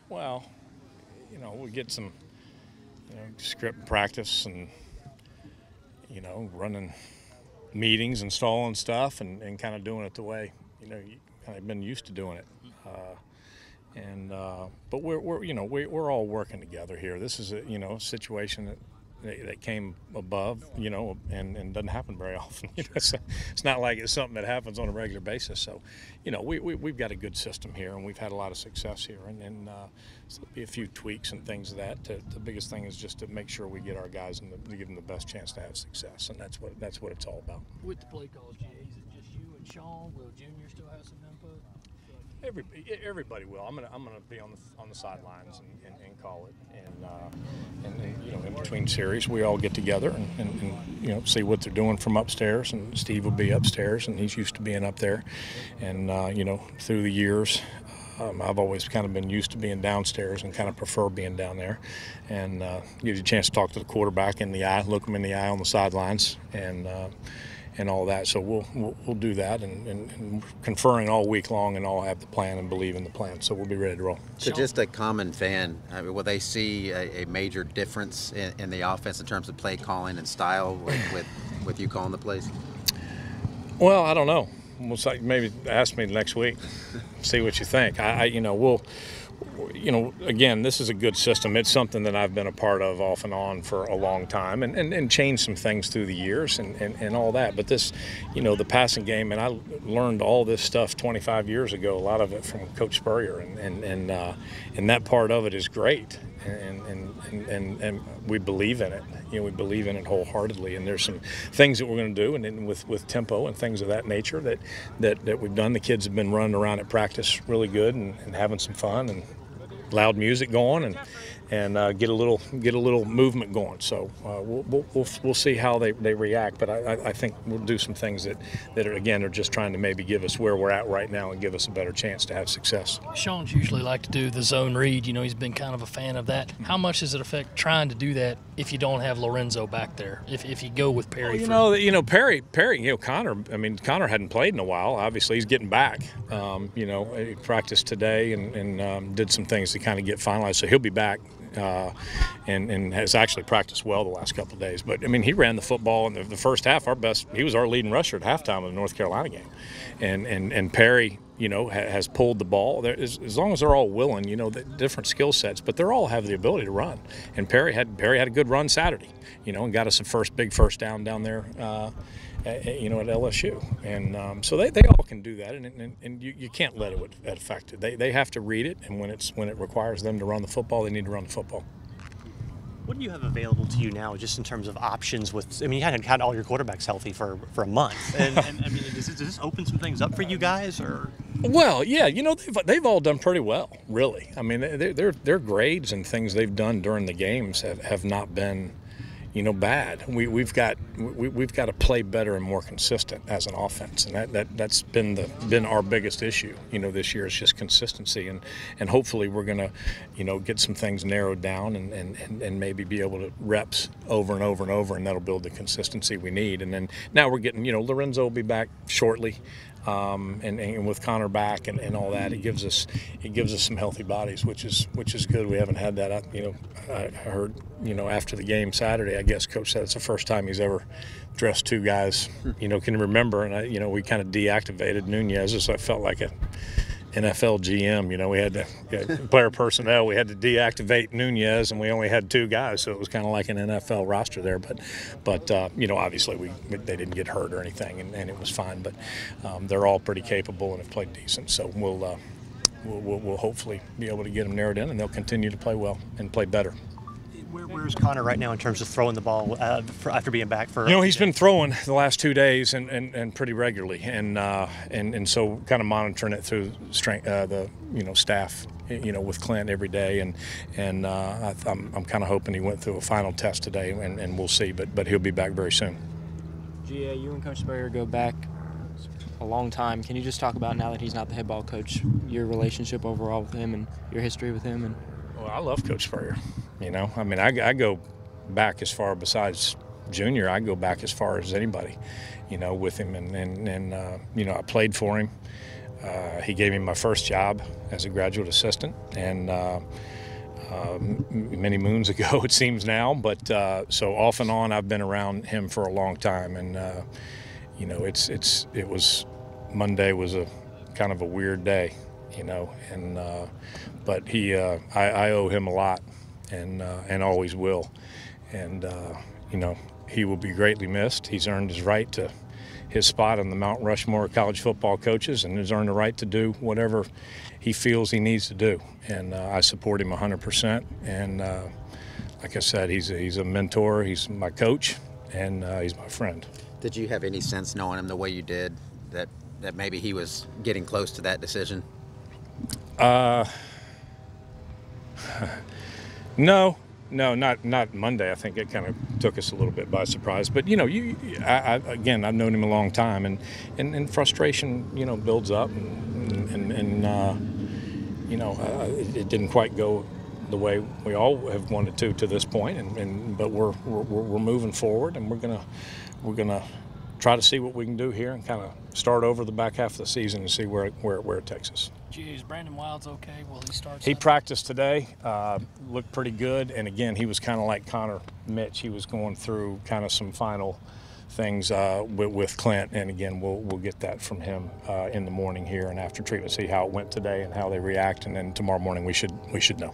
Well, we get some, script practice and, running meetings, installing stuff, and kind of doing it the way, you kind of been used to doing it. But we're all working together here. This is a situation that came above, and doesn't happen very often. It's not like it's something that happens on a regular basis. So, we've got a good system here, and we've had a lot of success here. So there'll be a few tweaks and things of that. The biggest thing is just to make sure we get our guys and to give them the best chance to have success, and that's what it's all about. With the play calls, GA, is it just you and Sean? Will Junior still have some input? Everybody will. I'm gonna be on the sidelines and call it, and in between series we all get together and see what they're doing from upstairs. And Steve will be upstairs, and he's used to being up there. And through the years, I've always kind of been used to being downstairs and kind of prefer being down there. And gives you a chance to talk to the quarterback in the eye, look him in the eye on the sidelines, and all that. So we'll do that and conferring all week long, and all have the plan and believe in the plan. So we'll be ready to roll. So just a common fan, will they see a major difference in the offense in terms of play calling and style with you calling the plays? Well, I don't know. We'll maybe ask me next week, see what you think. Again, this is a good system. It's something that I've been a part of off and on for a long time, and changed some things through the years and all that. But this, the passing game, and I learned all this stuff 25 years ago, a lot of it from Coach Spurrier, and that part of it is great, and we believe in it. We believe in it wholeheartedly, and there's some things that we're going to do, and with tempo and things of that nature that we've done. The kids have been running around at practice really good and having some fun, and loud music going, and get a little movement going. So we'll see how they react. But I think we'll do some things that are just trying to maybe give us where we're at right now and give us a better chance to have success. Sean's usually like to do the zone read. He's been kind of a fan of that. How much does it affect trying to do that if you don't have Lorenzo back there? If you go with Perry, Perry, Connor. I mean, Connor hadn't played in a while. Obviously, he's getting back. He practiced today and did some things to kind of get finalized. So he'll be back. And has actually practiced well the last couple of days. But, he ran the football in the first half. He was our leading rusher at halftime of the North Carolina game. And Perry, has pulled the ball. As long as they're all willing, the different skill sets, but they all have the ability to run. And Perry had a good run Saturday, and got us a big first down there, at LSU. And so they all can do that, and you can't let it affect it. They have to read it, and when it requires them to run the football, they need to run the football. What do you have available to you now, just in terms of options? You hadn't had all your quarterbacks healthy for a month, and does this open some things up for you guys, or? Well, yeah, they've all done pretty well, really. Their grades and things they've done during the games have not been, bad. We've got to play better and more consistent as an offense, and that's been our biggest issue. This year is just consistency, and hopefully we're gonna, get some things narrowed down and maybe be able to reps over and over and over, and that'll build the consistency we need. And then now we're getting, Lorenzo will be back shortly. And with Connor back and all that, it gives us some healthy bodies, which is good. We haven't had that. I heard after the game Saturday, I guess Coach said it's the first time he's ever dressed two guys can remember, and we kind of deactivated Nunez, so I felt like a NFL GM. We had to player personnel. We had to deactivate Nunez, and we only had two guys, so it was kind of like an NFL roster there. But obviously they didn't get hurt or anything, and it was fine. But they're all pretty capable and have played decent. So we'll hopefully be able to get them narrowed in, and they'll continue to play well and play better. Where's Connor right now in terms of throwing the ball after being back for? He's been throwing the last 2 days and pretty regularly, and so kind of monitoring it through the staff, with Clint every day, and I'm kind of hoping he went through a final test today, and we'll see, but he'll be back very soon. GA, you and Coach Spurrier go back a long time. Can you just talk about, now that he's not the head ball coach, your relationship overall with him and your history with him? Well, I love Coach Spurrier. I go back as far, besides Junior, I go back as far as anybody, with him. And I played for him He gave me my first job as a graduate assistant, and many moons ago it seems now. But so off and on, I've been around him for a long time, and you know, it was Monday was a kind of a weird day, you know, and but I owe him a lot, and always will, and you know, he will be greatly missed. He's earned his right to his spot on the Mount Rushmore of college football coaches, and has earned the right to do whatever he feels he needs to do. And I support him 100%. And like I said, he's a mentor. He's my coach, and he's my friend. Did you have any sense, knowing him the way you did, that maybe he was getting close to that decision? No, not Monday. I think it kind of took us a little bit by surprise. But you know, again, I've known him a long time, and frustration, you know, builds up, and you know, it didn't quite go the way we all have wanted to this point, but we're moving forward, and we're gonna try to see what we can do here and kind of start over the back half of the season and see where it takes us. Is Brandon Wilds okay? Will he start? He practiced today, looked pretty good, and again, he was kind of like Connor Mitch. He was going through kind of some final things with Clint, and again, we'll get that from him in the morning here and after treatment, see how it went today and how they react, and then tomorrow morning we should know.